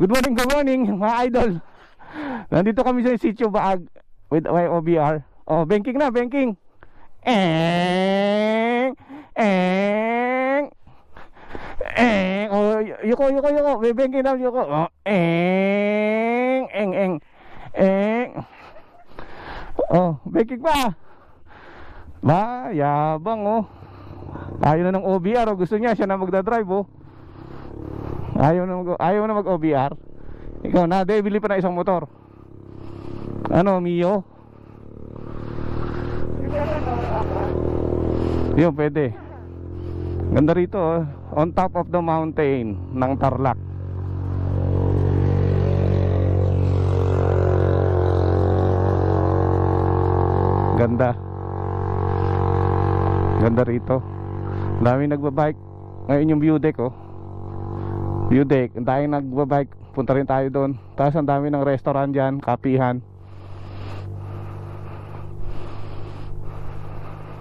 good morning mga idol. Nandito kami sa Sitio Baag with YOBR. Oh, banking na, banking. Oh, yuko. May banking na, yuko. Oh, oh, banking pa. Ba, yabang oh. Ayaw na ng OBR oh. Gusto niya, siya na magdadrive oh. Ayaw na mag-OBR. Ikaw na, bili pa na isang motor. Ano, Mio? Yun, pwede. Ganda rito oh. On top of the mountain ng Tarlac. Ganda. Ganda rito. Daming nagbabike. Ngayon yung view deck oh. View deck, ang daming nagbabike. Punta rin tayo doon. Tapos ang dami ng restaurant dyan, kapihan.